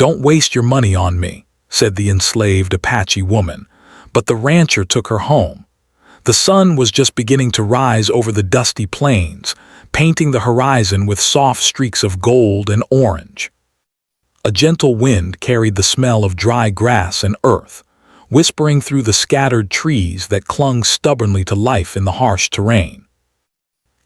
"Don't waste your money on me," said the enslaved Apache woman, but the rancher took her home. The sun was just beginning to rise over the dusty plains, painting the horizon with soft streaks of gold and orange. A gentle wind carried the smell of dry grass and earth, whispering through the scattered trees that clung stubbornly to life in the harsh terrain.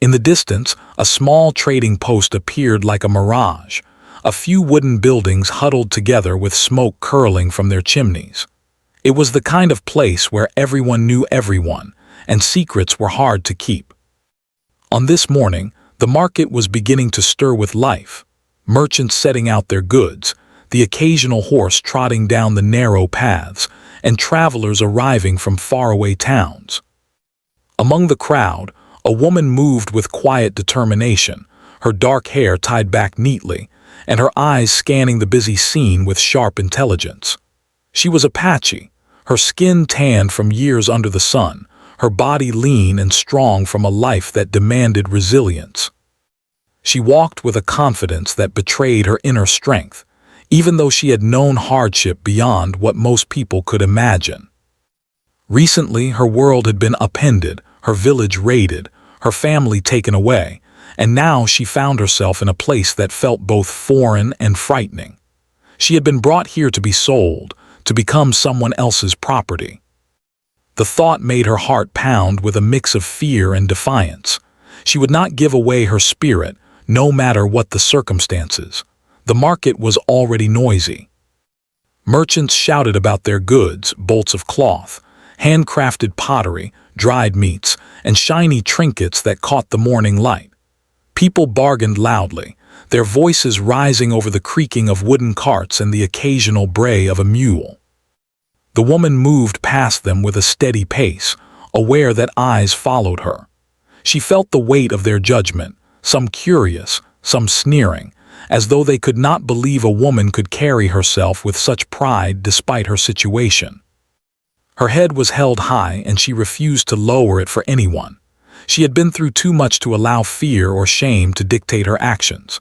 In the distance, a small trading post appeared like a mirage, a few wooden buildings huddled together with smoke curling from their chimneys. It was the kind of place where everyone knew everyone, and secrets were hard to keep. On this morning, the market was beginning to stir with life, merchants setting out their goods, the occasional horse trotting down the narrow paths, and travelers arriving from faraway towns. Among the crowd, a woman moved with quiet determination, her dark hair tied back neatly, and her eyes scanning the busy scene with sharp intelligence. She was Apache, her skin tanned from years under the sun, her body lean and strong from a life that demanded resilience. She walked with a confidence that betrayed her inner strength, even though she had known hardship beyond what most people could imagine. Recently, her world had been upended, her village raided, her family taken away, and now she found herself in a place that felt both foreign and frightening. She had been brought here to be sold, to become someone else's property. The thought made her heart pound with a mix of fear and defiance. She would not give away her spirit, no matter what the circumstances. The market was already noisy. Merchants shouted about their goods, bolts of cloth, handcrafted pottery, dried meats, and shiny trinkets that caught the morning light. People bargained loudly, their voices rising over the creaking of wooden carts and the occasional bray of a mule. The woman moved past them with a steady pace, aware that eyes followed her. She felt the weight of their judgment, some curious, some sneering, as though they could not believe a woman could carry herself with such pride despite her situation. Her head was held high and she refused to lower it for anyone. She had been through too much to allow fear or shame to dictate her actions.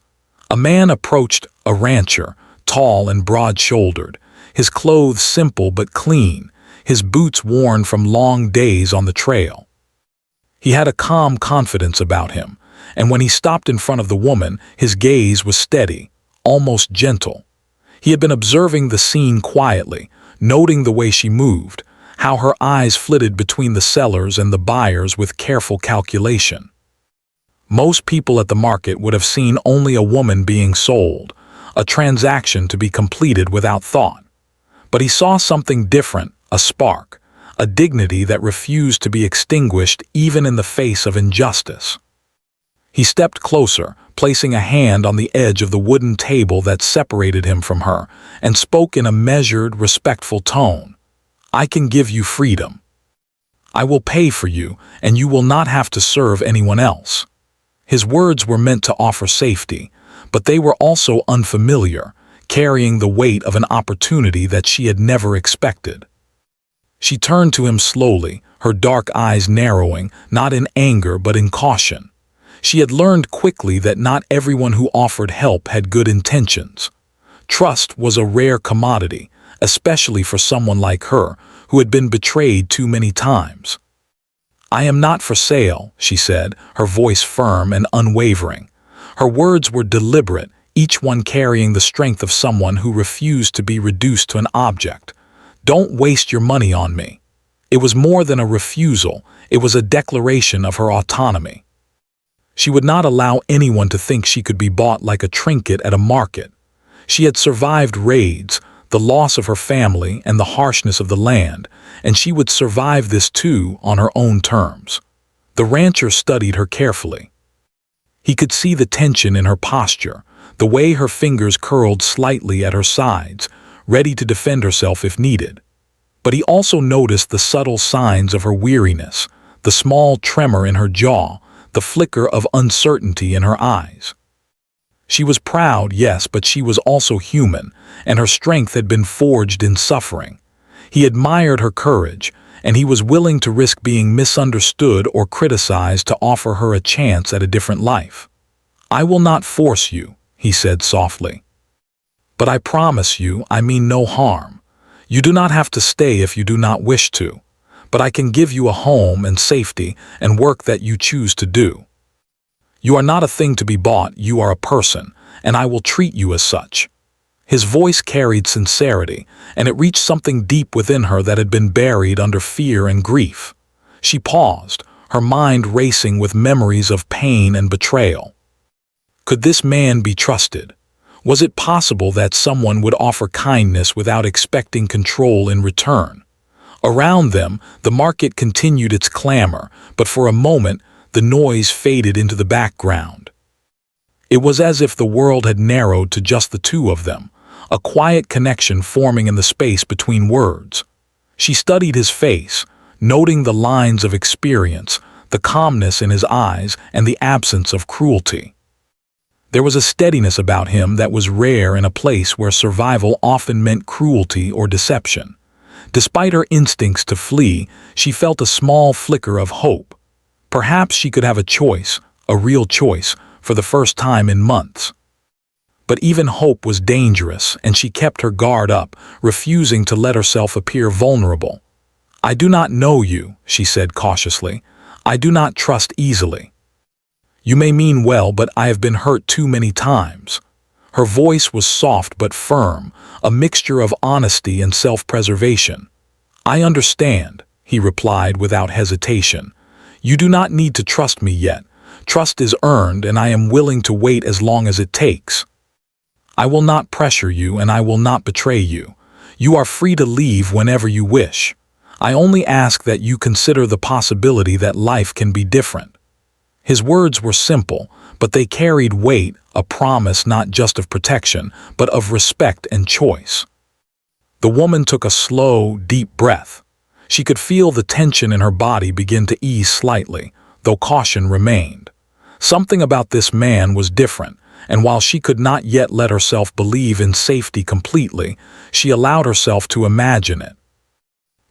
A man approached, a rancher, tall and broad-shouldered, his clothes simple but clean, his boots worn from long days on the trail. He had a calm confidence about him, and when he stopped in front of the woman, his gaze was steady, almost gentle. He had been observing the scene quietly, noting the way she moved, how her eyes flitted between the sellers and the buyers with careful calculation. Most people at the market would have seen only a woman being sold, a transaction to be completed without thought. But he saw something different, a spark, a dignity that refused to be extinguished even in the face of injustice. He stepped closer, placing a hand on the edge of the wooden table that separated him from her, and spoke in a measured, respectful tone. "I can give you freedom. I will pay for you, and you will not have to serve anyone else." His words were meant to offer safety, but they were also unfamiliar, carrying the weight of an opportunity that she had never expected. She turned to him slowly, her dark eyes narrowing, not in anger but in caution. She had learned quickly that not everyone who offered help had good intentions. Trust was a rare commodity, especially for someone like her, who had been betrayed too many times. "I am not for sale," she said, her voice firm and unwavering. Her words were deliberate, each one carrying the strength of someone who refused to be reduced to an object. "Don't waste your money on me." It was more than a refusal, it was a declaration of her autonomy. She would not allow anyone to think she could be bought like a trinket at a market. She had survived raids, the loss of her family, and the harshness of the land, and she would survive this too on her own terms. The rancher studied her carefully. He could see the tension in her posture, the way her fingers curled slightly at her sides, ready to defend herself if needed. But he also noticed the subtle signs of her weariness, the small tremor in her jaw, the flicker of uncertainty in her eyes. She was proud, yes, but she was also human, and her strength had been forged in suffering. He admired her courage, and he was willing to risk being misunderstood or criticized to offer her a chance at a different life. "I will not force you," he said softly. But I promise you, I mean no harm. You do not have to stay if you do not wish to, but I can give you a home and safety and work that you choose to do. You are not a thing to be bought, you are a person, and I will treat you as such." His voice carried sincerity, and it reached something deep within her that had been buried under fear and grief. She paused, her mind racing with memories of pain and betrayal. Could this man be trusted? Was it possible that someone would offer kindness without expecting control in return? Around them, the market continued its clamor, but for a moment, the noise faded into the background. It was as if the world had narrowed to just the two of them, a quiet connection forming in the space between words. She studied his face, noting the lines of experience, the calmness in his eyes, and the absence of cruelty. There was a steadiness about him that was rare in a place where survival often meant cruelty or deception. Despite her instincts to flee, she felt a small flicker of hope. Perhaps she could have a choice, a real choice, for the first time in months. But even hope was dangerous, and she kept her guard up, refusing to let herself appear vulnerable. "I do not know you," she said cautiously. "I do not trust easily. You may mean well, but I have been hurt too many times." Her voice was soft but firm, a mixture of honesty and self-preservation. "I understand," he replied without hesitation. "You do not need to trust me yet. Trust is earned, and I am willing to wait as long as it takes. I will not pressure you, and I will not betray you. You are free to leave whenever you wish. I only ask that you consider the possibility that life can be different." His words were simple, but they carried weight, a promise not just of protection, but of respect and choice. The woman took a slow, deep breath. She could feel the tension in her body begin to ease slightly, though caution remained. Something about this man was different, and while she could not yet let herself believe in safety completely, she allowed herself to imagine it.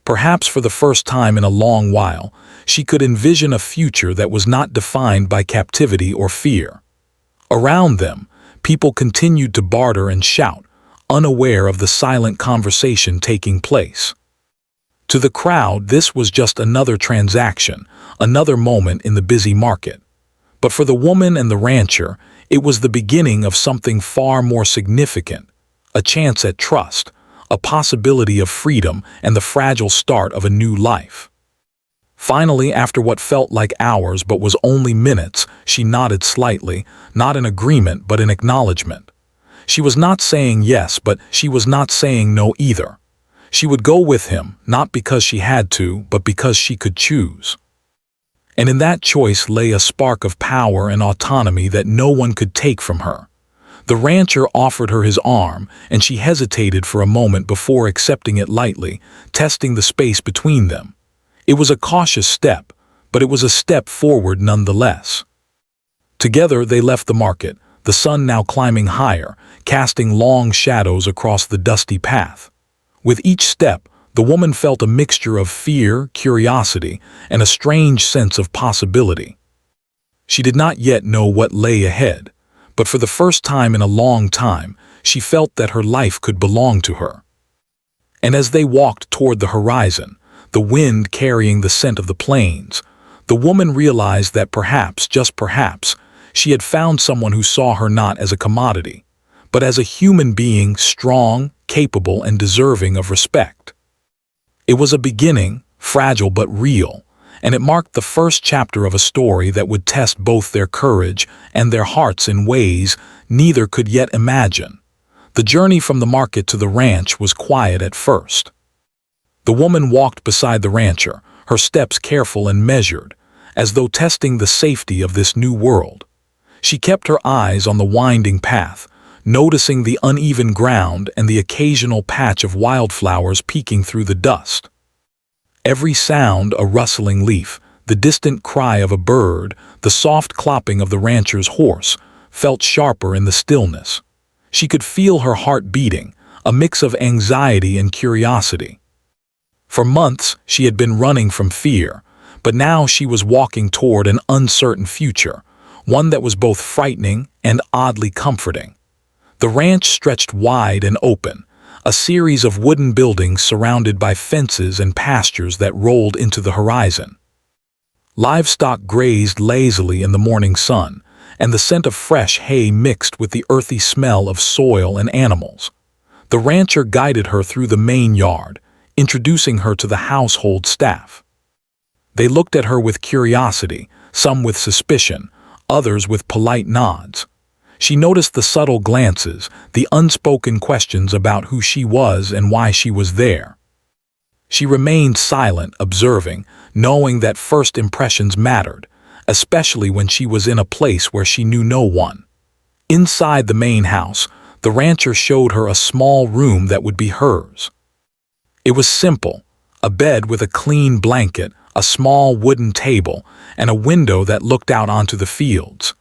Perhaps for the first time in a long while, she could envision a future that was not defined by captivity or fear. Around them, people continued to barter and shout, unaware of the silent conversation taking place. To the crowd, this was just another transaction, another moment in the busy market. But for the woman and the rancher, it was the beginning of something far more significant, a chance at trust, a possibility of freedom, and the fragile start of a new life. Finally, after what felt like hours but was only minutes, she nodded slightly, not in agreement but in acknowledgement. She was not saying yes, but she was not saying no either. She would go with him, not because she had to, but because she could choose. And in that choice lay a spark of power and autonomy that no one could take from her. The rancher offered her his arm, and she hesitated for a moment before accepting it lightly, testing the space between them. It was a cautious step, but it was a step forward nonetheless. Together they left the market, the sun now climbing higher, casting long shadows across the dusty path. With each step, the woman felt a mixture of fear, curiosity, and a strange sense of possibility. She did not yet know what lay ahead, but for the first time in a long time, she felt that her life could belong to her. And as they walked toward the horizon, the wind carrying the scent of the plains, the woman realized that perhaps, just perhaps, she had found someone who saw her not as a commodity, but as a human being strong, capable, and deserving of respect. It was a beginning, fragile but real, and it marked the first chapter of a story that would test both their courage and their hearts in ways neither could yet imagine. The journey from the market to the ranch was quiet at first. The woman walked beside the rancher, her steps careful and measured, as though testing the safety of this new world. She kept her eyes on the winding path, noticing the uneven ground and the occasional patch of wildflowers peeking through the dust. Every sound, a rustling leaf, the distant cry of a bird, the soft clopping of the rancher's horse, felt sharper in the stillness. She could feel her heart beating, a mix of anxiety and curiosity. For months, she had been running from fear, but now she was walking toward an uncertain future, one that was both frightening and oddly comforting. The ranch stretched wide and open, a series of wooden buildings surrounded by fences and pastures that rolled into the horizon. Livestock grazed lazily in the morning sun, and the scent of fresh hay mixed with the earthy smell of soil and animals. The rancher guided her through the main yard, introducing her to the household staff. They looked at her with curiosity, some with suspicion, others with polite nods. She noticed the subtle glances, the unspoken questions about who she was and why she was there. She remained silent, observing, knowing that first impressions mattered, especially when she was in a place where she knew no one. Inside the main house, the rancher showed her a small room that would be hers. It was simple, a bed with a clean blanket, a small wooden table, and a window that looked out onto the fields.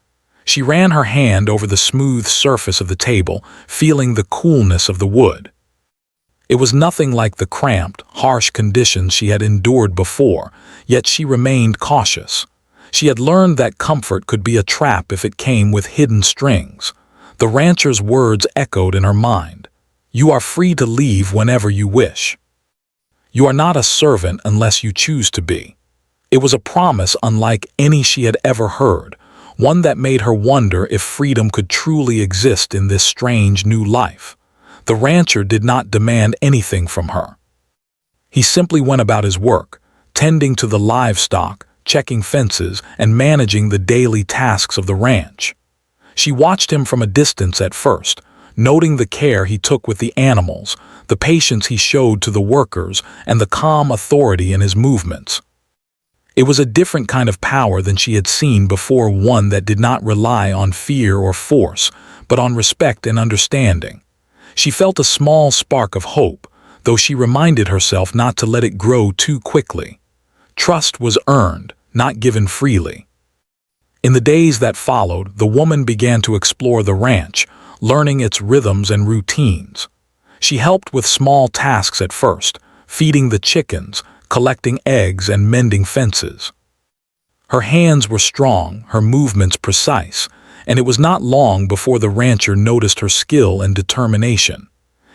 She ran her hand over the smooth surface of the table, feeling the coolness of the wood. It was nothing like the cramped, harsh conditions she had endured before, yet she remained cautious. She had learned that comfort could be a trap if it came with hidden strings. The rancher's words echoed in her mind. "You are free to leave whenever you wish. You are not a servant unless you choose to be." It was a promise unlike any she had ever heard, one that made her wonder if freedom could truly exist in this strange new life. The rancher did not demand anything from her. He simply went about his work, tending to the livestock, checking fences, and managing the daily tasks of the ranch. She watched him from a distance at first, noting the care he took with the animals, the patience he showed to the workers, and the calm authority in his movements. It was a different kind of power than she had seen before, one that did not rely on fear or force, but on respect and understanding. She felt a small spark of hope, though she reminded herself not to let it grow too quickly. Trust was earned, not given freely. In the days that followed, the woman began to explore the ranch, learning its rhythms and routines. She helped with small tasks at first, feeding the chickens, collecting eggs, and mending fences. Her hands were strong, her movements precise, and it was not long before the rancher noticed her skill and determination.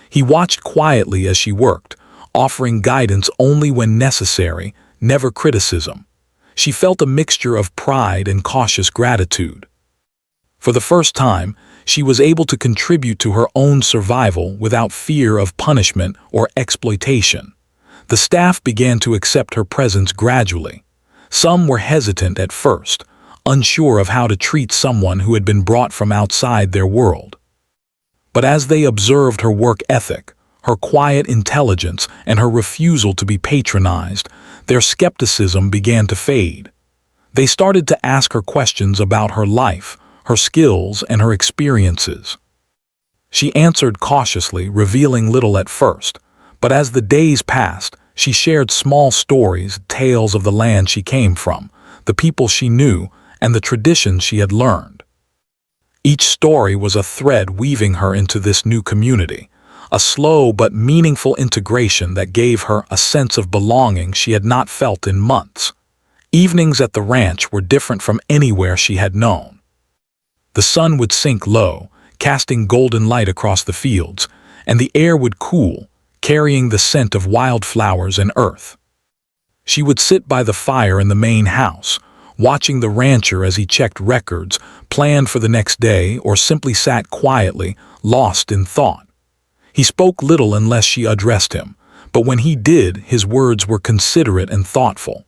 He watched quietly as she worked, offering guidance only when necessary, never criticism. She felt a mixture of pride and cautious gratitude. For the first time, she was able to contribute to her own survival without fear of punishment or exploitation. The staff began to accept her presence gradually. Some were hesitant at first, unsure of how to treat someone who had been brought from outside their world. But as they observed her work ethic, her quiet intelligence, and her refusal to be patronized, their skepticism began to fade. They started to ask her questions about her life, her skills, and her experiences. She answered cautiously, revealing little at first, but as the days passed, she shared small stories, tales of the land she came from, the people she knew, and the traditions she had learned. Each story was a thread weaving her into this new community, a slow but meaningful integration that gave her a sense of belonging she had not felt in months. Evenings at the ranch were different from anywhere she had known. The sun would sink low, casting golden light across the fields, and the air would cool, carrying the scent of wildflowers and earth. She would sit by the fire in the main house, watching the rancher as he checked records, planned for the next day, or simply sat quietly, lost in thought. He spoke little unless she addressed him, but when he did, his words were considerate and thoughtful.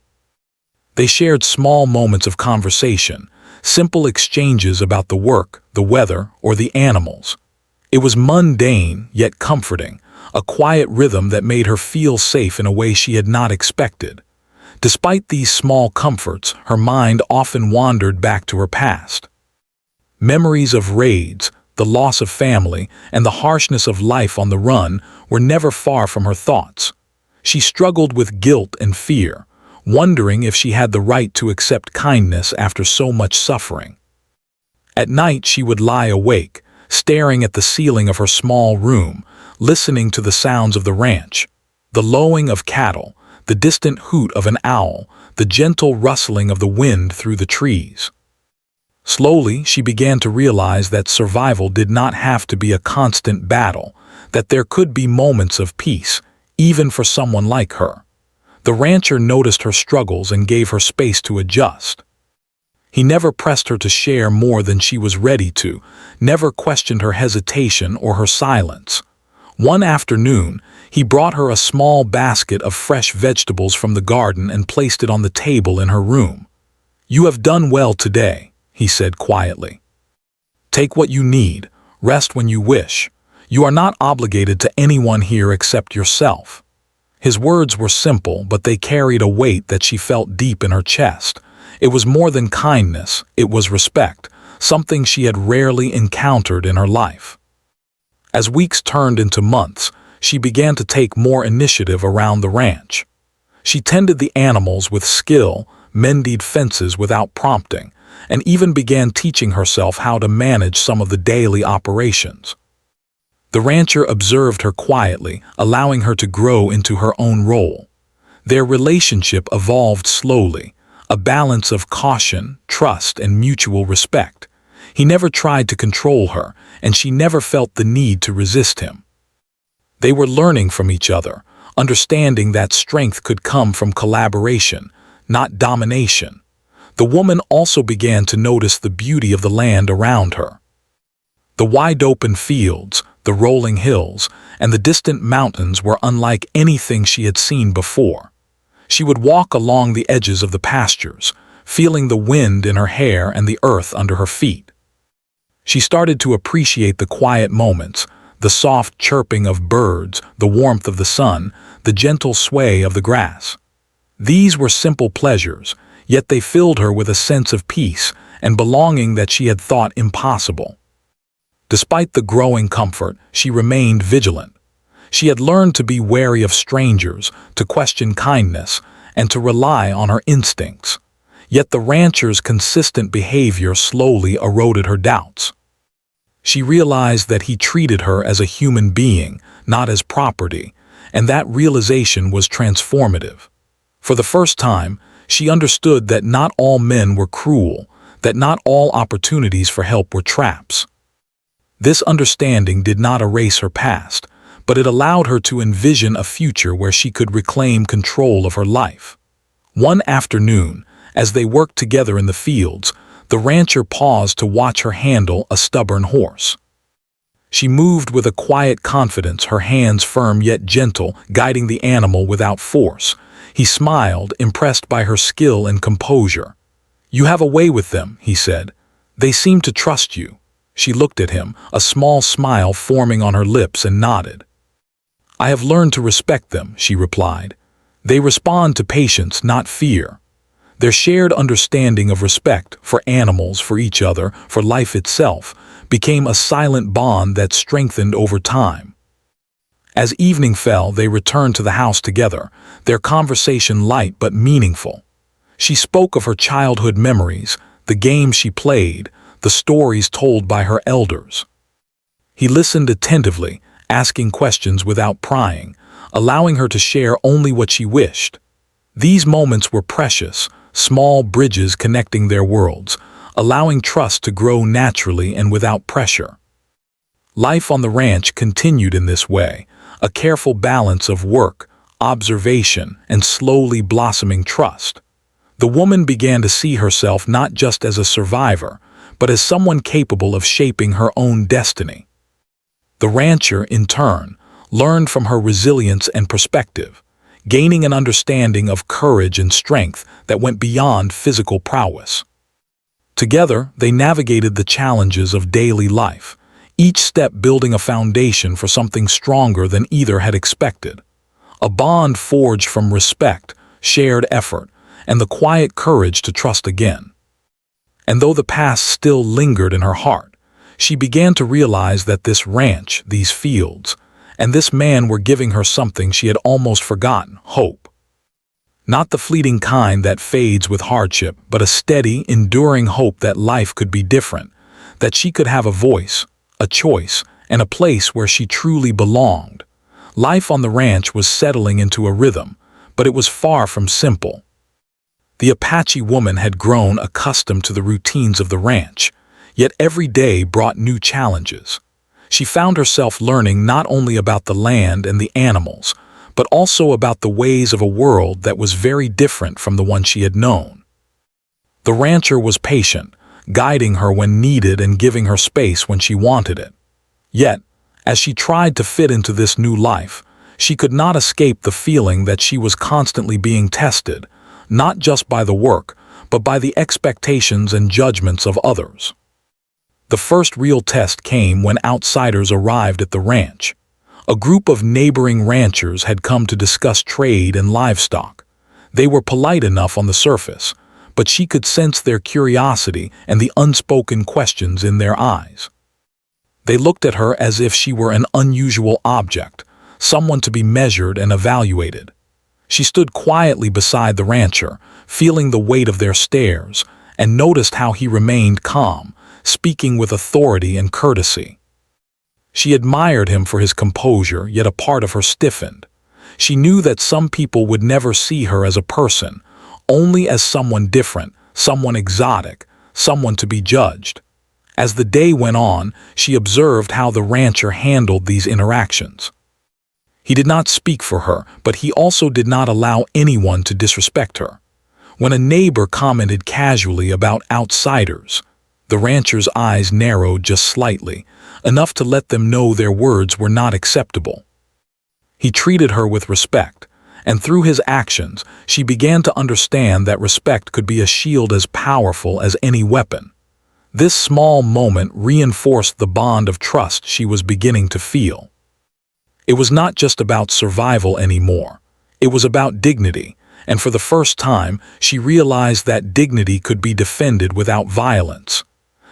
They shared small moments of conversation, simple exchanges about the work, the weather, or the animals. It was mundane, yet comforting, a quiet rhythm that made her feel safe in a way she had not expected. Despite these small comforts, her mind often wandered back to her past. Memories of raids, the loss of family, and the harshness of life on the run were never far from her thoughts. She struggled with guilt and fear, wondering if she had the right to accept kindness after so much suffering. At night she would lie awake, staring at the ceiling of her small room, listening to the sounds of the ranch, the lowing of cattle, the distant hoot of an owl, the gentle rustling of the wind through the trees. Slowly, she began to realize that survival did not have to be a constant battle, that there could be moments of peace, even for someone like her. The rancher noticed her struggles and gave her space to adjust. He never pressed her to share more than she was ready to, never questioned her hesitation or her silence. One afternoon, he brought her a small basket of fresh vegetables from the garden and placed it on the table in her room. "You have done well today," he said quietly. "Take what you need, rest when you wish. You are not obligated to anyone here except yourself." His words were simple, but they carried a weight that she felt deep in her chest. It was more than kindness, it was respect, something she had rarely encountered in her life. As weeks turned into months, she began to take more initiative around the ranch. She tended the animals with skill, mended fences without prompting, and even began teaching herself how to manage some of the daily operations. The rancher observed her quietly, allowing her to grow into her own role. Their relationship evolved slowly, a balance of caution, trust, and mutual respect. He never tried to control her, and she never felt the need to resist him. They were learning from each other, understanding that strength could come from collaboration, not domination. The woman also began to notice the beauty of the land around her. The wide-open fields, the rolling hills, and the distant mountains were unlike anything she had seen before. She would walk along the edges of the pastures, feeling the wind in her hair and the earth under her feet. She started to appreciate the quiet moments, the soft chirping of birds, the warmth of the sun, the gentle sway of the grass. These were simple pleasures, yet they filled her with a sense of peace and belonging that she had thought impossible. Despite the growing comfort, she remained vigilant. She had learned to be wary of strangers, to question kindness, and to rely on her instincts. Yet the rancher's consistent behavior slowly eroded her doubts. She realized that he treated her as a human being, not as property, and that realization was transformative. For the first time, she understood that not all men were cruel, that not all opportunities for help were traps. This understanding did not erase her past, but it allowed her to envision a future where she could reclaim control of her life. One afternoon, as they worked together in the fields, the rancher paused to watch her handle a stubborn horse. She moved with a quiet confidence, her hands firm yet gentle, guiding the animal without force. He smiled, impressed by her skill and composure. "You have a way with them," he said. "They seem to trust you." She looked at him, a small smile forming on her lips, and nodded. "I have learned to respect them," she replied. "They respond to patience, not fear." Their shared understanding of respect for animals, for each other, for life itself, became a silent bond that strengthened over time. As evening fell, they returned to the house together, their conversation light but meaningful. She spoke of her childhood memories, the games she played, the stories told by her elders. He listened attentively, asking questions without prying, allowing her to share only what she wished. These moments were precious, small bridges connecting their worlds, allowing trust to grow naturally and without pressure. Life on the ranch continued in this way, a careful balance of work, observation, and slowly blossoming trust. The woman began to see herself not just as a survivor, but as someone capable of shaping her own destiny. The rancher, in turn, learned from her resilience and perspective, gaining an understanding of courage and strength that went beyond physical prowess. Together, they navigated the challenges of daily life, each step building a foundation for something stronger than either had expected. A bond forged from respect, shared effort, and the quiet courage to trust again. And though the past still lingered in her heart, she began to realize that this ranch, these fields, and this man were giving her something she had almost forgotten: hope. Not the fleeting kind that fades with hardship, but a steady, enduring hope that life could be different, that she could have a voice, a choice, and a place where she truly belonged. Life on the ranch was settling into a rhythm, but it was far from simple. The Apache woman had grown accustomed to the routines of the ranch, yet every day brought new challenges. She found herself learning not only about the land and the animals, but also about the ways of a world that was very different from the one she had known. The rancher was patient, guiding her when needed and giving her space when she wanted it. Yet, as she tried to fit into this new life, she could not escape the feeling that she was constantly being tested, not just by the work, but by the expectations and judgments of others. The first real test came when outsiders arrived at the ranch. A group of neighboring ranchers had come to discuss trade and livestock. They were polite enough on the surface, but she could sense their curiosity and the unspoken questions in their eyes. They looked at her as if she were an unusual object, someone to be measured and evaluated. She stood quietly beside the rancher, feeling the weight of their stares, and noticed how he remained calm, speaking with authority and courtesy. She admired him for his composure, yet a part of her stiffened. She knew that some people would never see her as a person, only as someone different, someone exotic, someone to be judged. As the day went on, she observed how the rancher handled these interactions. He did not speak for her, but he also did not allow anyone to disrespect her. When a neighbor commented casually about outsiders, the rancher's eyes narrowed just slightly, enough to let them know their words were not acceptable. He treated her with respect, and through his actions, she began to understand that respect could be a shield as powerful as any weapon. This small moment reinforced the bond of trust she was beginning to feel. It was not just about survival anymore. It was about dignity, and for the first time, she realized that dignity could be defended without violence.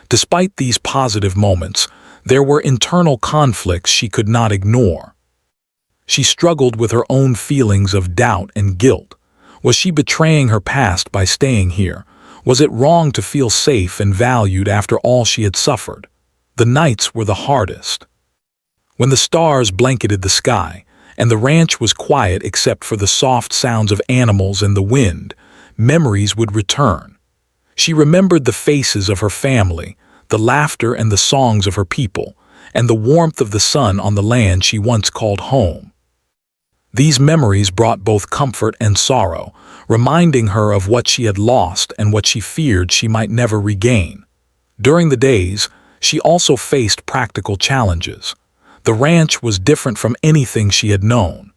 Despite these positive moments, there were internal conflicts she could not ignore. She struggled with her own feelings of doubt and guilt. Was she betraying her past by staying here? Was it wrong to feel safe and valued after all she had suffered? The nights were the hardest. When the stars blanketed the sky, and the ranch was quiet except for the soft sounds of animals and the wind, memories would return. She remembered the faces of her family, the laughter and the songs of her people, and the warmth of the sun on the land she once called home. These memories brought both comfort and sorrow, reminding her of what she had lost and what she feared she might never regain. During the days, she also faced practical challenges. The ranch was different from anything she had known.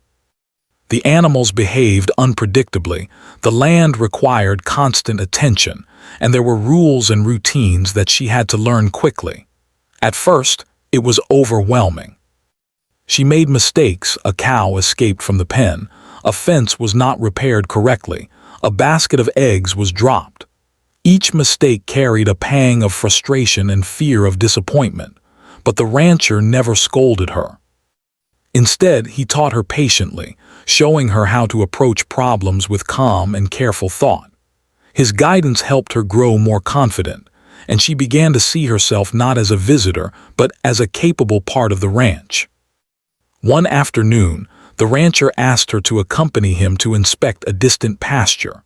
The animals behaved unpredictably, the land required constant attention, and there were rules and routines that she had to learn quickly. At first, it was overwhelming. She made mistakes. A cow escaped from the pen, a fence was not repaired correctly, a basket of eggs was dropped. Each mistake carried a pang of frustration and fear of disappointment, but the rancher never scolded her. Instead, he taught her patiently, showing her how to approach problems with calm and careful thought. His guidance helped her grow more confident, and she began to see herself not as a visitor, but as a capable part of the ranch. One afternoon, the rancher asked her to accompany him to inspect a distant pasture.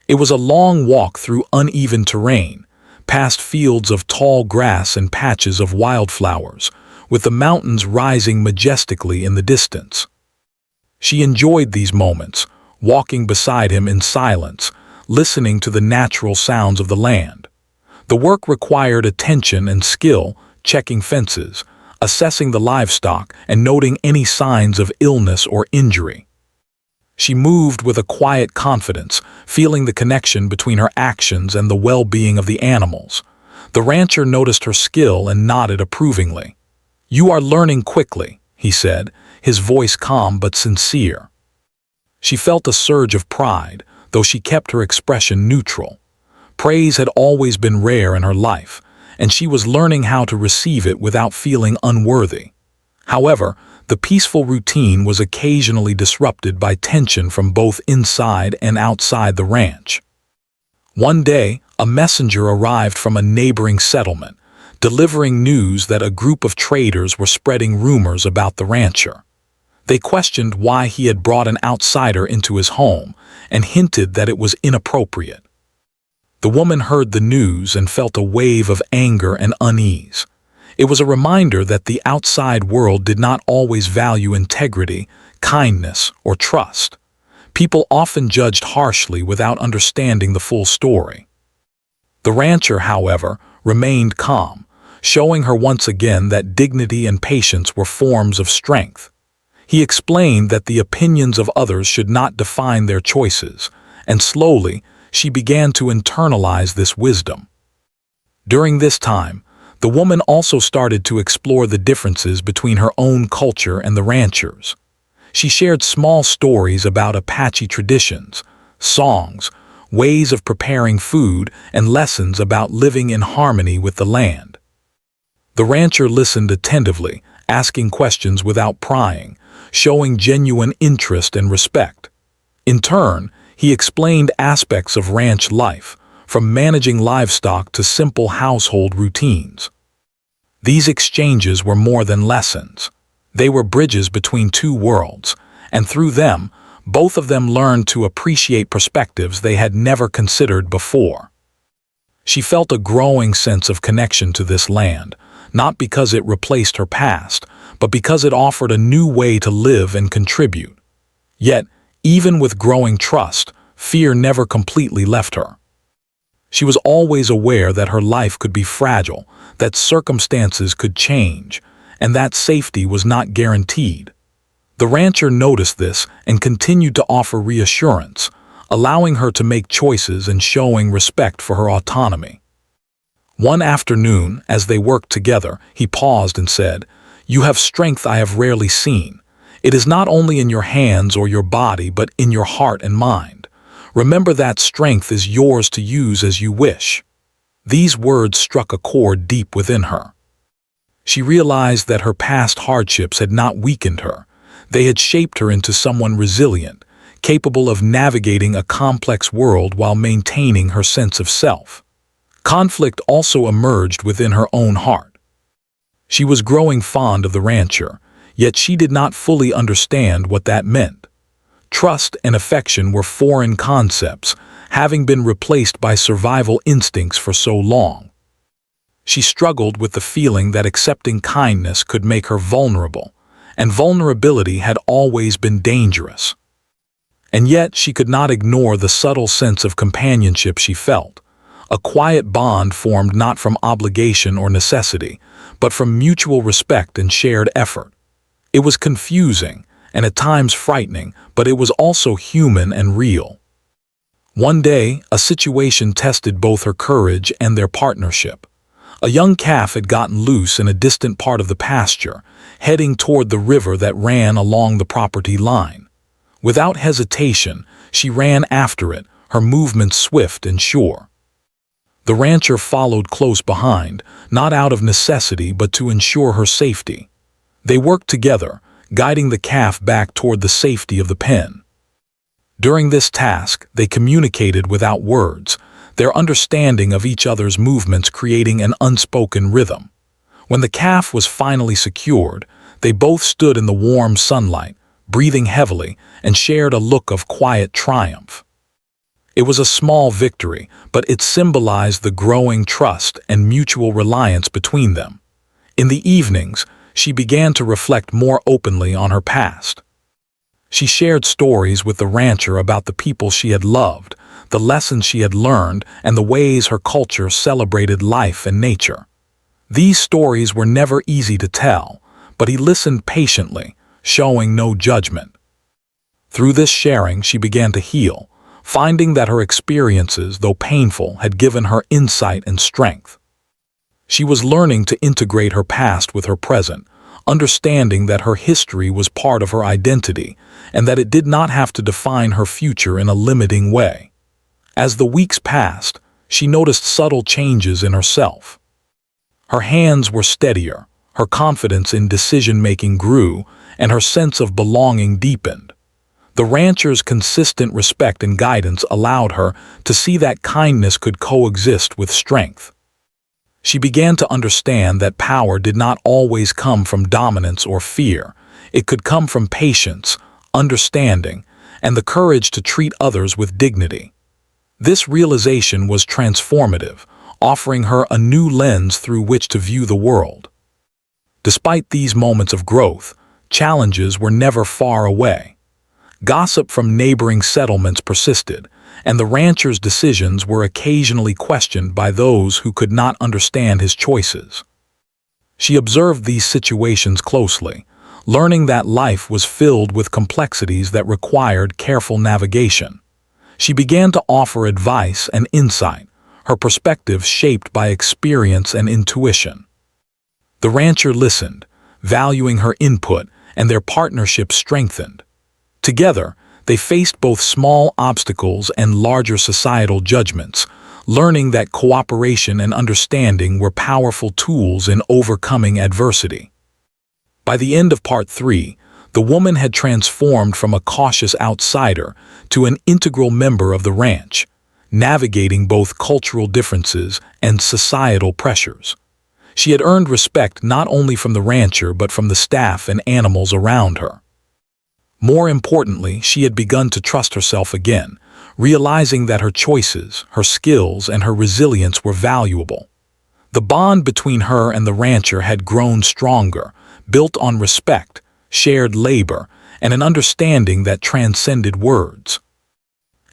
It was a long walk through uneven terrain, past fields of tall grass and patches of wildflowers, with the mountains rising majestically in the distance. She enjoyed these moments, walking beside him in silence, listening to the natural sounds of the land. The work required attention and skill, checking fences, assessing the livestock, and noting any signs of illness or injury. She moved with a quiet confidence, feeling the connection between her actions and the well-being of the animals. The rancher noticed her skill and nodded approvingly. "You are learning quickly," he said, his voice calm but sincere. She felt a surge of pride, though she kept her expression neutral. Praise had always been rare in her life, and she was learning how to receive it without feeling unworthy. However, the peaceful routine was occasionally disrupted by tension from both inside and outside the ranch. One day, a messenger arrived from a neighboring settlement, delivering news that a group of traders were spreading rumors about the rancher. They questioned why he had brought an outsider into his home and hinted that it was inappropriate. The woman heard the news and felt a wave of anger and unease. It was a reminder that the outside world did not always value integrity, kindness, or trust. People often judged harshly without understanding the full story. The rancher, however, remained calm, showing her once again that dignity and patience were forms of strength. He explained that the opinions of others should not define their choices, and slowly she began to internalize this wisdom. During this time, the woman also started to explore the differences between her own culture and the ranchers. She shared small stories about Apache traditions, songs, ways of preparing food, and lessons about living in harmony with the land. The rancher listened attentively, asking questions without prying, showing genuine interest and respect. In turn, he explained aspects of ranch life, from managing livestock to simple household routines. These exchanges were more than lessons. They were bridges between two worlds, and through them, both of them learned to appreciate perspectives they had never considered before. She felt a growing sense of connection to this land, not because it replaced her past, but because it offered a new way to live and contribute. Yet, even with growing trust, fear never completely left her. She was always aware that her life could be fragile, that circumstances could change, and that safety was not guaranteed. The rancher noticed this and continued to offer reassurance, allowing her to make choices and showing respect for her autonomy. One afternoon, as they worked together, he paused and said, "You have strength I have rarely seen. It is not only in your hands or your body, but in your heart and mind. Remember that strength is yours to use as you wish." These words struck a chord deep within her. She realized that her past hardships had not weakened her. They had shaped her into someone resilient, capable of navigating a complex world while maintaining her sense of self. Conflict also emerged within her own heart. She was growing fond of the rancher, yet she did not fully understand what that meant. Trust and affection were foreign concepts, having been replaced by survival instincts for so long. She struggled with the feeling that accepting kindness could make her vulnerable, and vulnerability had always been dangerous. And yet she could not ignore the subtle sense of companionship she felt, a quiet bond formed not from obligation or necessity, but from mutual respect and shared effort. It was confusing, and at times frightening, but it was also human and real. One day, a situation tested both her courage and their partnership. A young calf had gotten loose in a distant part of the pasture, heading toward the river that ran along the property line. Without hesitation, she ran after it, her movements swift and sure. The rancher followed close behind, not out of necessity but to ensure her safety. They worked together, guiding the calf back toward the safety of the pen. During this task, they communicated without words, their understanding of each other's movements creating an unspoken rhythm. When the calf was finally secured, they both stood in the warm sunlight, breathing heavily, and shared a look of quiet triumph. It was a small victory, but it symbolized the growing trust and mutual reliance between them. In the evenings, she began to reflect more openly on her past. She shared stories with the rancher about the people she had loved, the lessons she had learned, and the ways her culture celebrated life and nature. These stories were never easy to tell, but he listened patiently, showing no judgment. Through this sharing, she began to heal, finding that her experiences, though painful, had given her insight and strength. She was learning to integrate her past with her present, understanding that her history was part of her identity and that it did not have to define her future in a limiting way. As the weeks passed, she noticed subtle changes in herself. Her hands were steadier, her confidence in decision-making grew, and her sense of belonging deepened. The rancher's consistent respect and guidance allowed her to see that kindness could coexist with strength. She began to understand that power did not always come from dominance or fear. It could come from patience, understanding, and the courage to treat others with dignity. This realization was transformative, offering her a new lens through which to view the world. Despite these moments of growth, challenges were never far away. Gossip from neighboring settlements persisted, and the rancher's decisions were occasionally questioned by those who could not understand his choices. She observed these situations closely, learning that life was filled with complexities that required careful navigation. She began to offer advice and insight, her perspective shaped by experience and intuition. The rancher listened, valuing her input, and their partnership strengthened. Together, they faced both small obstacles and larger societal judgments, learning that cooperation and understanding were powerful tools in overcoming adversity. By the end of Part 3, the woman had transformed from a cautious outsider to an integral member of the ranch, navigating both cultural differences and societal pressures. She had earned respect not only from the rancher but from the staff and animals around her. More importantly, she had begun to trust herself again, realizing that her choices, her skills, and her resilience were valuable. The bond between her and the rancher had grown stronger, built on respect, shared labor, and an understanding that transcended words.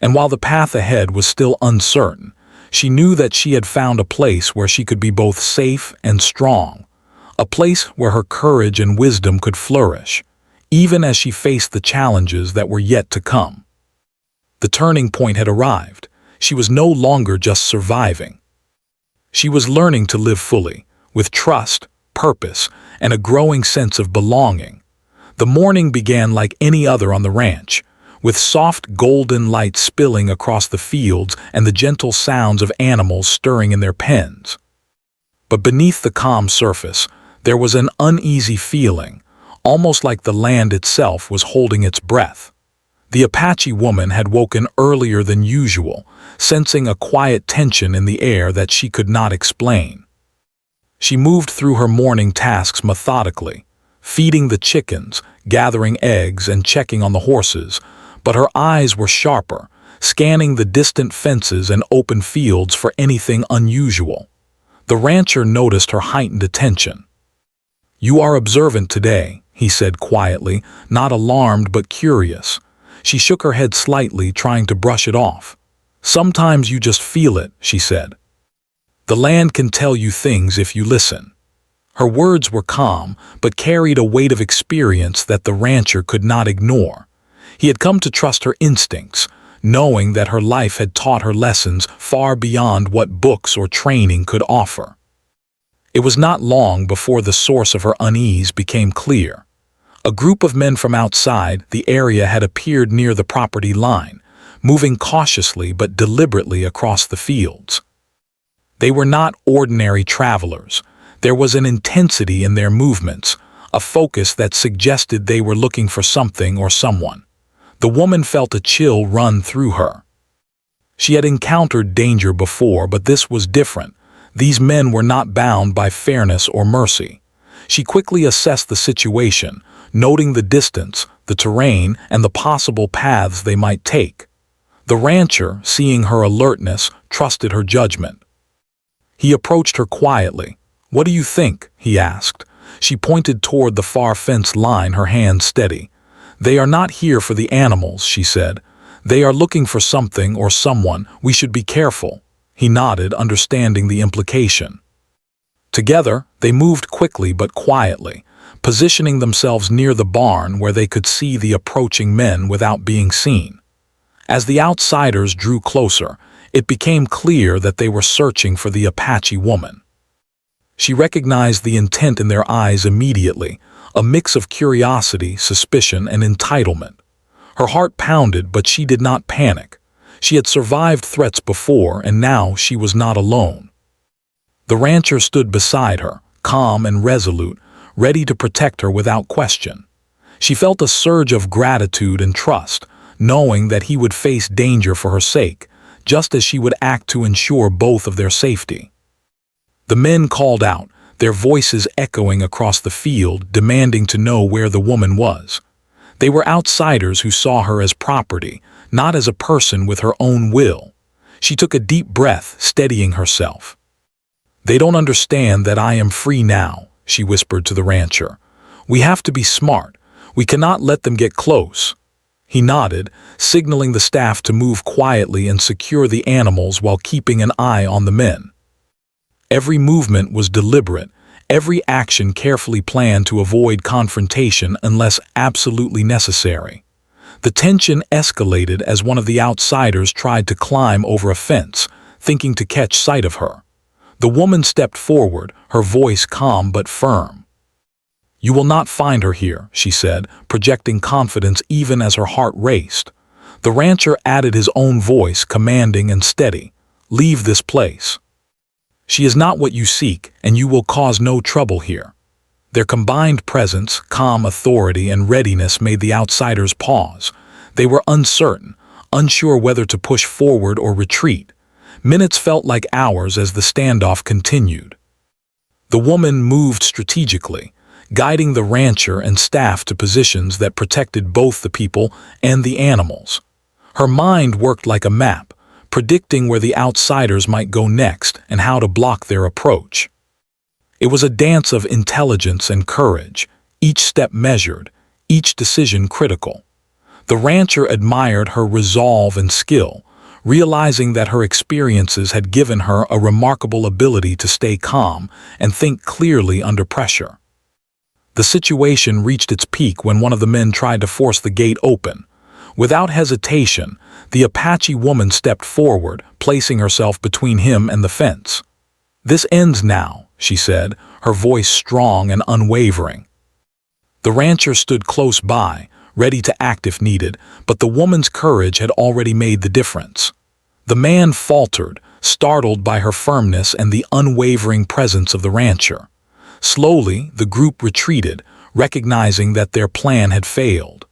And while the path ahead was still uncertain, she knew that she had found a place where she could be both safe and strong, a place where her courage and wisdom could flourish, even as she faced the challenges that were yet to come. The turning point had arrived. She was no longer just surviving. She was learning to live fully, with trust, purpose, and a growing sense of belonging. The morning began like any other on the ranch, with soft golden light spilling across the fields and the gentle sounds of animals stirring in their pens. But beneath the calm surface, there was an uneasy feeling, almost like the land itself was holding its breath. The Apache woman had woken earlier than usual, sensing a quiet tension in the air that she could not explain. She moved through her morning tasks methodically, feeding the chickens, gathering eggs, and checking on the horses, but her eyes were sharper, scanning the distant fences and open fields for anything unusual. The rancher noticed her heightened attention. "You are observant today," he said quietly, not alarmed but curious. She shook her head slightly, trying to brush it off. "Sometimes you just feel it," she said. "The land can tell you things if you listen." Her words were calm, but carried a weight of experience that the rancher could not ignore. He had come to trust her instincts, knowing that her life had taught her lessons far beyond what books or training could offer. It was not long before the source of her unease became clear. A group of men from outside the area had appeared near the property line, moving cautiously but deliberately across the fields. They were not ordinary travelers. There was an intensity in their movements, a focus that suggested they were looking for something or someone. The woman felt a chill run through her. She had encountered danger before, but this was different. These men were not bound by fairness or mercy. She quickly assessed the situation, noting the distance, the terrain, and the possible paths they might take. The rancher, seeing her alertness, trusted her judgment. He approached her quietly. "What do you think?" he asked. She pointed toward the far fence line, her hand steady. "They are not here for the animals," she said. "They are looking for something or someone. We should be careful." He nodded, understanding the implication. Together, they moved quickly but quietly, positioning themselves near the barn where they could see the approaching men without being seen. As the outsiders drew closer, it became clear that they were searching for the Apache woman. She recognized the intent in their eyes immediately, a mix of curiosity, suspicion, and entitlement. Her heart pounded, but she did not panic. She had survived threats before, and now she was not alone. The rancher stood beside her, calm and resolute, ready to protect her without question. She felt a surge of gratitude and trust, knowing that he would face danger for her sake, just as she would act to ensure both of their safety. The men called out, their voices echoing across the field, demanding to know where the woman was. They were outsiders who saw her as property, not as a person with her own will. She took a deep breath, steadying herself. "They don't understand that I am free now," she whispered to the rancher. "We have to be smart. We cannot let them get close." He nodded, signaling the staff to move quietly and secure the animals while keeping an eye on the men. Every movement was deliberate, every action carefully planned to avoid confrontation unless absolutely necessary. The tension escalated as one of the outsiders tried to climb over a fence, thinking to catch sight of her. The woman stepped forward, her voice calm but firm. "You will not find her here," she said, projecting confidence even as her heart raced. The rancher added his own voice, commanding and steady. "Leave this place. She is not what you seek, and you will cause no trouble here." Their combined presence, calm authority, and readiness made the outsiders pause. They were uncertain, unsure whether to push forward or retreat. Minutes felt like hours as the standoff continued. The woman moved strategically, guiding the rancher and staff to positions that protected both the people and the animals. Her mind worked like a map, predicting where the outsiders might go next and how to block their approach. It was a dance of intelligence and courage, each step measured, each decision critical. The rancher admired her resolve and skill, realizing that her experiences had given her a remarkable ability to stay calm and think clearly under pressure. The situation reached its peak when one of the men tried to force the gate open. Without hesitation, the Apache woman stepped forward, placing herself between him and the fence. "This ends now," she said, her voice strong and unwavering. The rancher stood close by, ready to act if needed, but the woman's courage had already made the difference. The man faltered, startled by her firmness and the unwavering presence of the rancher. Slowly, the group retreated, recognizing that their plan had failed.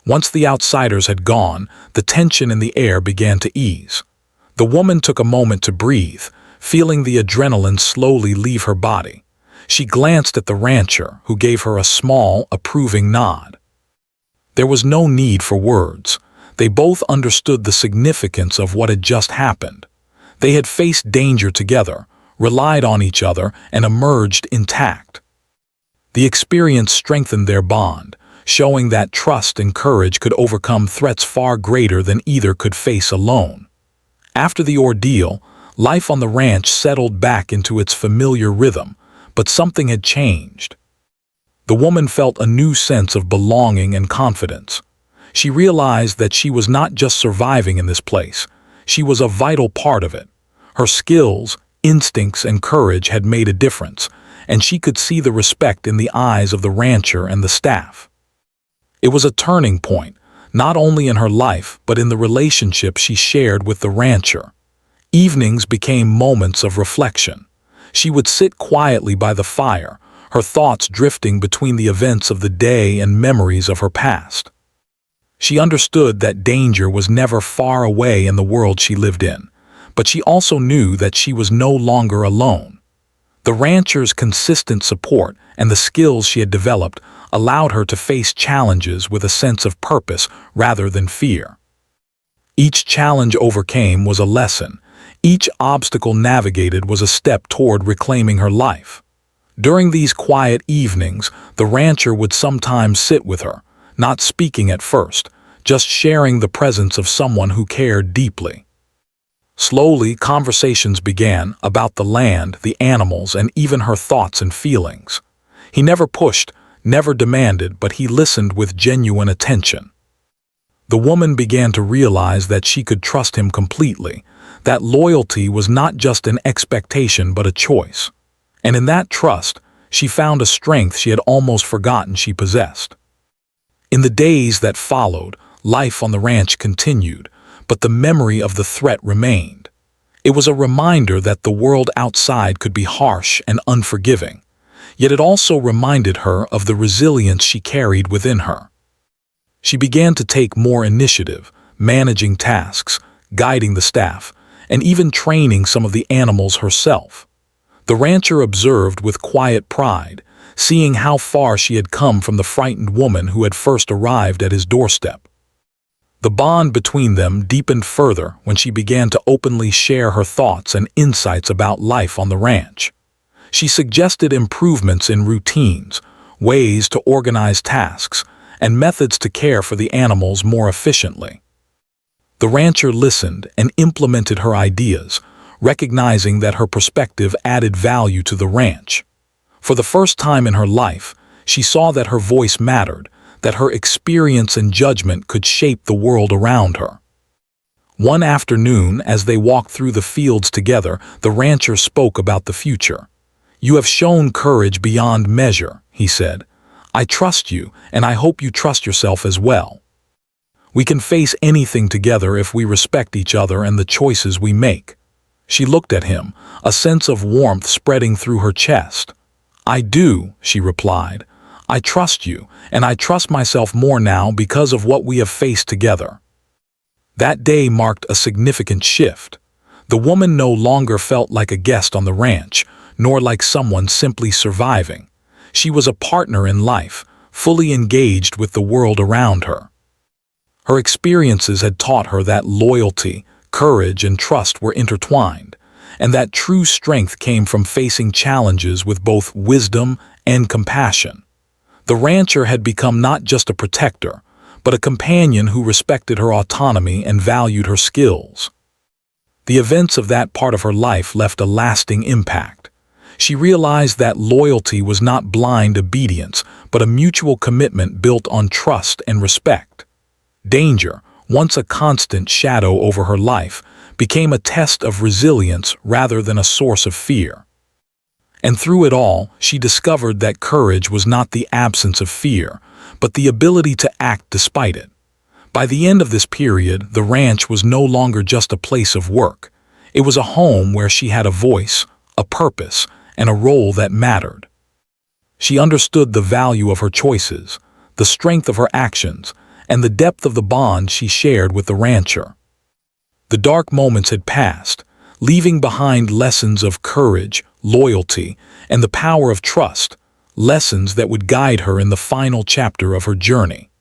Once the outsiders had gone, the tension in the air began to ease. The woman took a moment to breathe, feeling the adrenaline slowly leave her body. She glanced at the rancher, who gave her a small, approving nod. There was no need for words. They both understood the significance of what had just happened. They had faced danger together, relied on each other, and emerged intact. The experience strengthened their bond, showing that trust and courage could overcome threats far greater than either could face alone. After the ordeal, life on the ranch settled back into its familiar rhythm, but something had changed. The woman felt a new sense of belonging and confidence. She realized that she was not just surviving in this place, she was a vital part of it. Her skills, instincts, and courage had made a difference, and she could see the respect in the eyes of the rancher and the staff. It was a turning point, not only in her life but in the relationship she shared with the rancher. Evenings became moments of reflection. She would sit quietly by the fire, her thoughts drifting between the events of the day and memories of her past. She understood that danger was never far away in the world she lived in, but she also knew that she was no longer alone. The rancher's consistent support and the skills she had developed allowed her to face challenges with a sense of purpose rather than fear. Each challenge overcame was a lesson. Each obstacle navigated was a step toward reclaiming her life. During these quiet evenings, the rancher would sometimes sit with her, not speaking at first, just sharing the presence of someone who cared deeply. Slowly, conversations began about the land, the animals, and even her thoughts and feelings. He never pushed, never demanded, but he listened with genuine attention. The woman began to realize that she could trust him completely, that loyalty was not just an expectation but a choice. And in that trust, she found a strength she had almost forgotten she possessed. In the days that followed, life on the ranch continued, but the memory of the threat remained. It was a reminder that the world outside could be harsh and unforgiving, yet it also reminded her of the resilience she carried within her. She began to take more initiative, managing tasks, guiding the staff, and even training some of the animals herself. The rancher observed with quiet pride, seeing how far she had come from the frightened woman who had first arrived at his doorstep. The bond between them deepened further when she began to openly share her thoughts and insights about life on the ranch. She suggested improvements in routines, ways to organize tasks, and methods to care for the animals more efficiently. The rancher listened and implemented her ideas, recognizing that her perspective added value to the ranch. For the first time in her life, she saw that her voice mattered, that her experience and judgment could shape the world around her. One afternoon, as they walked through the fields together, the rancher spoke about the future. "You have shown courage beyond measure," he said. "I trust you, and I hope you trust yourself as well. We can face anything together if we respect each other and the choices we make." She looked at him, a sense of warmth spreading through her chest. "I do," she replied. "I trust you, and I trust myself more now because of what we have faced together." That day marked a significant shift. The woman no longer felt like a guest on the ranch, nor like someone simply surviving. She was a partner in life, fully engaged with the world around her. Her experiences had taught her that loyalty, courage, and trust were intertwined, and that true strength came from facing challenges with both wisdom and compassion. The rancher had become not just a protector, but a companion who respected her autonomy and valued her skills. The events of that part of her life left a lasting impact. She realized that loyalty was not blind obedience, but a mutual commitment built on trust and respect. Danger, once a constant shadow over her life, became a test of resilience rather than a source of fear. And through it all, she discovered that courage was not the absence of fear, but the ability to act despite it. By the end of this period, the ranch was no longer just a place of work. It was a home where she had a voice, a purpose, and a role that mattered. She understood the value of her choices, the strength of her actions, and the depth of the bond she shared with the rancher. The dark moments had passed, leaving behind lessons of courage, loyalty, and the power of trust, lessons that would guide her in the final chapter of her journey.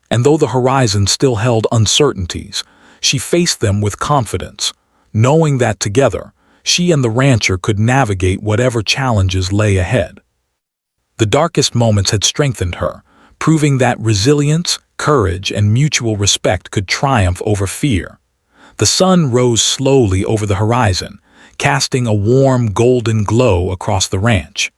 And though the horizon still held uncertainties, she faced them with confidence, knowing that together, she and the rancher could navigate whatever challenges lay ahead. The darkest moments had strengthened her, proving that resilience, courage, and mutual respect could triumph over fear. The sun rose slowly over the horizon, casting a warm golden glow across the ranch.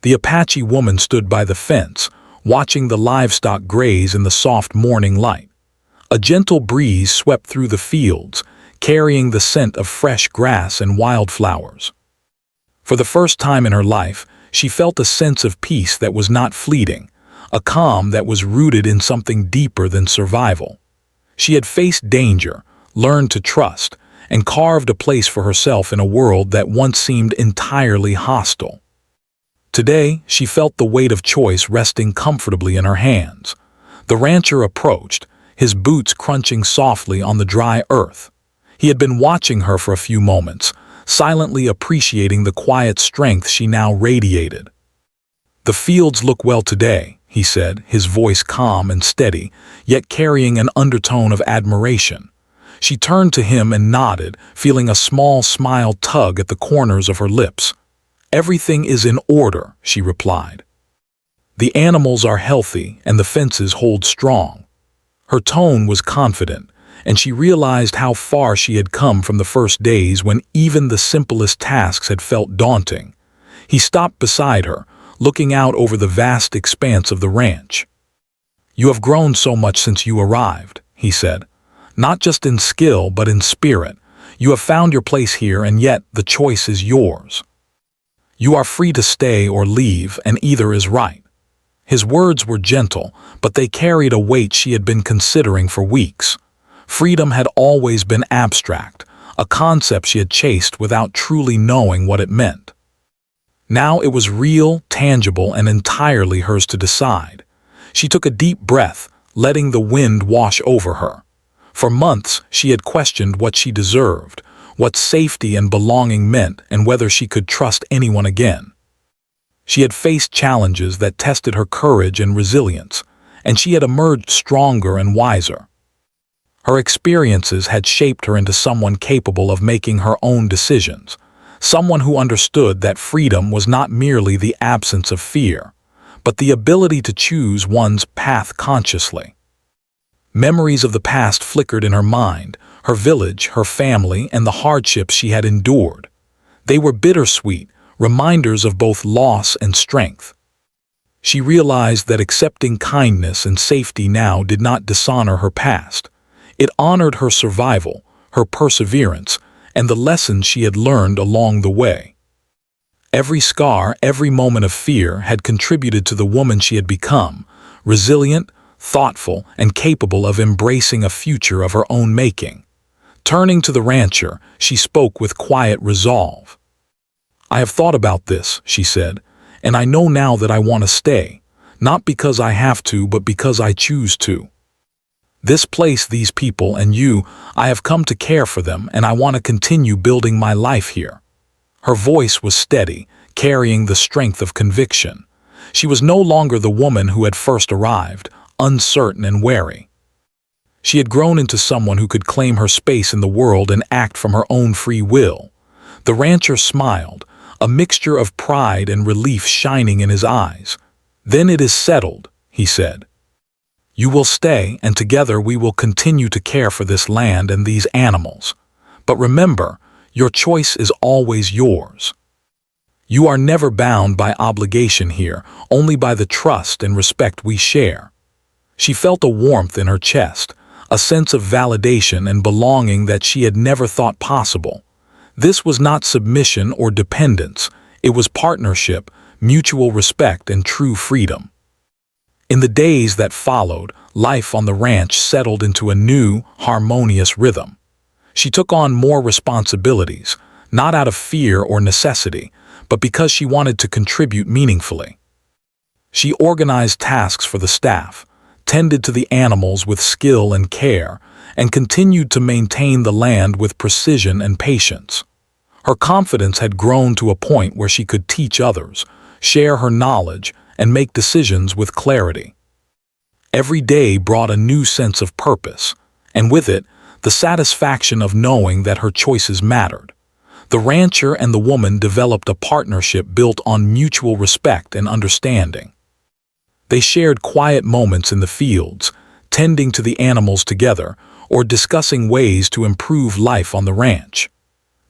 The Apache woman stood by the fence, watching the livestock graze in the soft morning light. A gentle breeze swept through the fields, carrying the scent of fresh grass and wildflowers. For the first time in her life, she felt a sense of peace that was not fleeting, a calm that was rooted in something deeper than survival. She had faced danger, learned to trust, and carved a place for herself in a world that once seemed entirely hostile. Today, she felt the weight of choice resting comfortably in her hands. The rancher approached, his boots crunching softly on the dry earth. He had been watching her for a few moments, silently appreciating the quiet strength she now radiated. "The fields look well today," he said, his voice calm and steady, yet carrying an undertone of admiration. She turned to him and nodded, feeling a small smile tug at the corners of her lips. "Everything is in order," she replied. "The animals are healthy and the fences hold strong." Her tone was confident, and she realized how far she had come from the first days when even the simplest tasks had felt daunting. He stopped beside her, looking out over the vast expanse of the ranch. "You have grown so much since you arrived," he said. "Not just in skill, but in spirit. You have found your place here, and yet the choice is yours. You are free to stay or leave, and either is right." His words were gentle, but they carried a weight she had been considering for weeks. Freedom had always been abstract, a concept she had chased without truly knowing what it meant. Now it was real, tangible, and entirely hers to decide. She took a deep breath, letting the wind wash over her. For months, she had questioned what she deserved, what safety and belonging meant, and whether she could trust anyone again. She had faced challenges that tested her courage and resilience, and she had emerged stronger and wiser. Her experiences had shaped her into someone capable of making her own decisions, someone who understood that freedom was not merely the absence of fear, but the ability to choose one's path consciously. Memories of the past flickered in her mind, her village, her family, and the hardships she had endured. They were bittersweet, reminders of both loss and strength. She realized that accepting kindness and safety now did not dishonor her past. It honored her survival, her perseverance, and the lessons she had learned along the way. Every scar, every moment of fear had contributed to the woman she had become, resilient, thoughtful, and capable of embracing a future of her own making. Turning to the rancher, she spoke with quiet resolve. "I have thought about this," she said, "and I know now that I want to stay, not because I have to, but because I choose to. This place, these people, and you, I have come to care for them, and I want to continue building my life here." Her voice was steady, carrying the strength of conviction. She was no longer the woman who had first arrived, uncertain and wary. She had grown into someone who could claim her space in the world and act from her own free will. The rancher smiled, a mixture of pride and relief shining in his eyes. "Then it is settled," he said. "You will stay, and together we will continue to care for this land and these animals. But remember, your choice is always yours. You are never bound by obligation here, only by the trust and respect we share." She felt a warmth in her chest, a sense of validation and belonging that she had never thought possible. This was not submission or dependence, it was partnership, mutual respect, and true freedom. In the days that followed, life on the ranch settled into a new, harmonious rhythm. She took on more responsibilities, not out of fear or necessity, but because she wanted to contribute meaningfully. She organized tasks for the staff, tended to the animals with skill and care, and continued to maintain the land with precision and patience. Her confidence had grown to a point where she could teach others, share her knowledge, and make decisions with clarity. Every day brought a new sense of purpose, and with it, the satisfaction of knowing that her choices mattered. The rancher and the woman developed a partnership built on mutual respect and understanding. They shared quiet moments in the fields, tending to the animals together, or discussing ways to improve life on the ranch.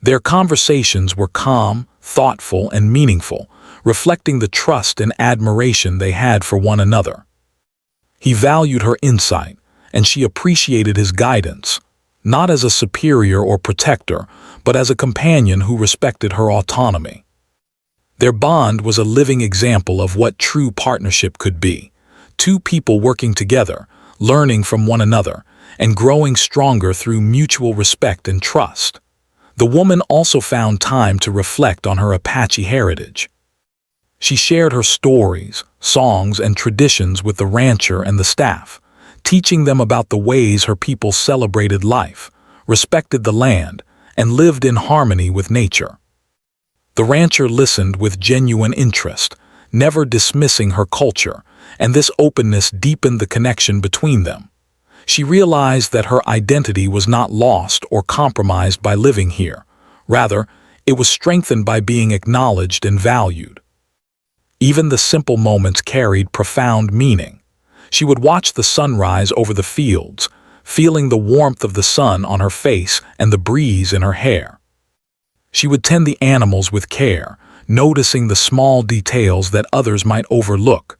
Their conversations were calm, thoughtful, and meaningful, reflecting the trust and admiration they had for one another. He valued her insight, and she appreciated his guidance, not as a superior or protector, but as a companion who respected her autonomy. Their bond was a living example of what true partnership could be: two people working together, learning from one another, and growing stronger through mutual respect and trust. The woman also found time to reflect on her Apache heritage. She shared her stories, songs, and traditions with the rancher and the staff, teaching them about the ways her people celebrated life, respected the land, and lived in harmony with nature. The rancher listened with genuine interest, never dismissing her culture, and this openness deepened the connection between them. She realized that her identity was not lost or compromised by living here. Rather, it was strengthened by being acknowledged and valued. Even the simple moments carried profound meaning. She would watch the sunrise over the fields, feeling the warmth of the sun on her face and the breeze in her hair. She would tend the animals with care, noticing the small details that others might overlook.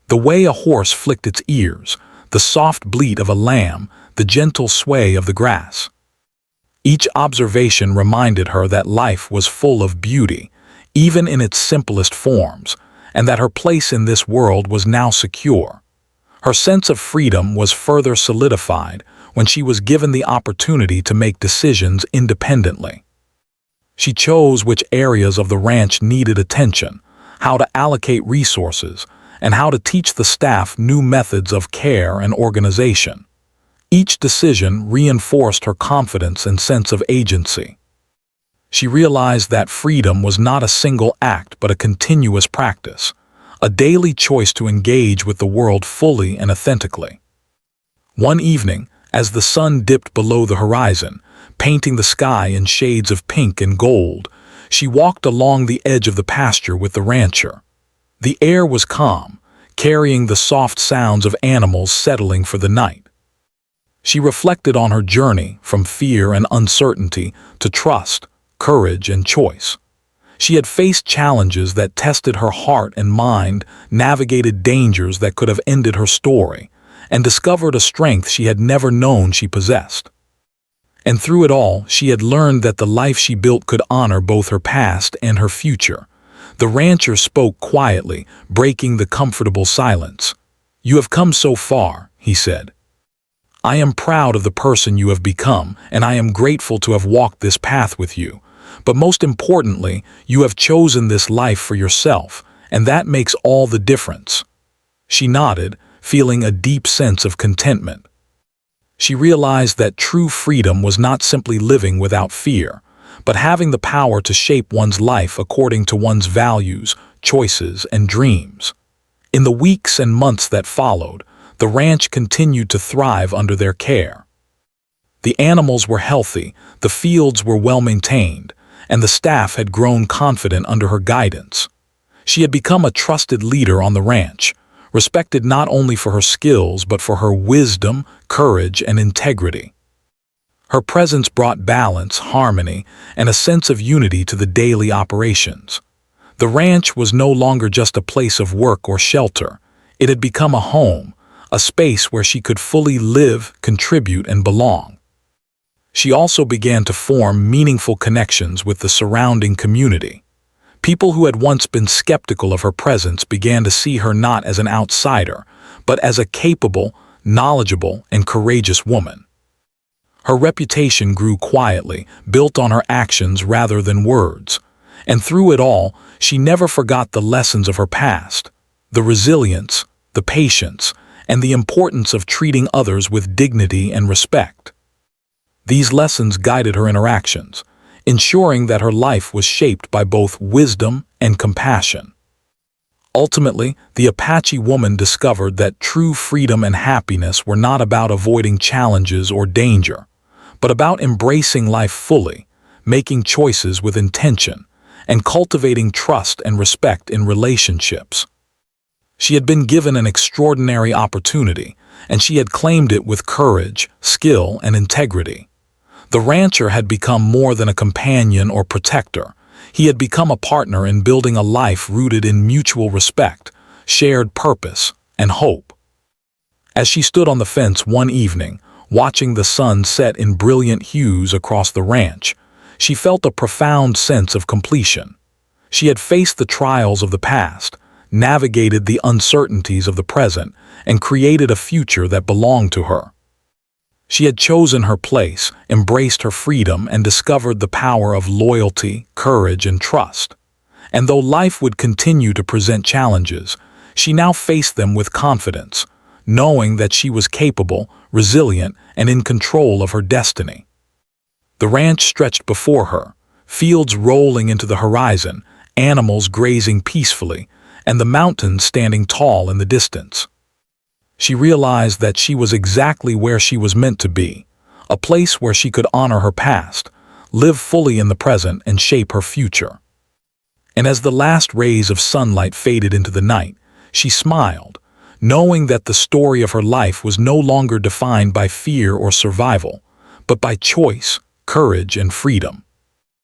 The way a horse flicked its ears, the soft bleat of a lamb, the gentle sway of the grass. Each observation reminded her that life was full of beauty, even in its simplest forms, and that her place in this world was now secure. Her sense of freedom was further solidified when she was given the opportunity to make decisions independently. She chose which areas of the ranch needed attention, how to allocate resources, and how to teach the staff new methods of care and organization. Each decision reinforced her confidence and sense of agency. She realized that freedom was not a single act but a continuous practice, a daily choice to engage with the world fully and authentically. One evening, As the sun dipped below the horizon, painting the sky in shades of pink and gold, she walked along the edge of the pasture with the rancher. The air was calm, carrying the soft sounds of animals settling for the night. She reflected on her journey from fear and uncertainty to trust, courage, and choice. She had faced challenges that tested her heart and mind, navigated dangers that could have ended her story, and discovered a strength she had never known she possessed. And through it all, she had learned that the life she built could honor both her past and her future. The rancher spoke quietly, breaking the comfortable silence. "You have come so far," he said. "I am proud of the person you have become, and I am grateful to have walked this path with you. But most importantly, you have chosen this life for yourself, and that makes all the difference." She nodded, feeling a deep sense of contentment. She realized that true freedom was not simply living without fear, but having the power to shape one's life according to one's values, choices, and dreams. In the weeks and months that followed, the ranch continued to thrive under their care. The animals were healthy, the fields were well-maintained, and the staff had grown confident under her guidance. She had become a trusted leader on the ranch, respected not only for her skills but for her wisdom, courage, and integrity. Her presence brought balance, harmony, and a sense of unity to the daily operations. The ranch was no longer just a place of work or shelter. It had become a home, a space where she could fully live, contribute, and belong. She also began to form meaningful connections with the surrounding community. People who had once been skeptical of her presence began to see her not as an outsider, but as a capable, knowledgeable, and courageous woman. Her reputation grew quietly, built on her actions rather than words. And through it all, she never forgot the lessons of her past, the resilience, the patience, and the importance of treating others with dignity and respect. These lessons guided her interactions, ensuring that her life was shaped by both wisdom and compassion. Ultimately, the Apache woman discovered that true freedom and happiness were not about avoiding challenges or danger, but about embracing life fully, making choices with intention, and cultivating trust and respect in relationships. She had been given an extraordinary opportunity, and she had claimed it with courage, skill, and integrity. The rancher had become more than a companion or protector. He had become a partner in building a life rooted in mutual respect, shared purpose, and hope. As she stood on the fence one evening, watching the sun set in brilliant hues across the ranch, she felt a profound sense of completion. She had faced the trials of the past, navigated the uncertainties of the present, and created a future that belonged to her. She had chosen her place, embraced her freedom, and discovered the power of loyalty, courage, and trust. And though life would continue to present challenges, she now faced them with confidence, knowing that she was capable, resilient, and in control of her destiny. The ranch stretched before her, fields rolling into the horizon, animals grazing peacefully, and the mountains standing tall in the distance. She realized that she was exactly where she was meant to be, a place where she could honor her past, live fully in the present, and shape her future. And as the last rays of sunlight faded into the night, she smiled, knowing that the story of her life was no longer defined by fear or survival, but by choice, courage, and freedom.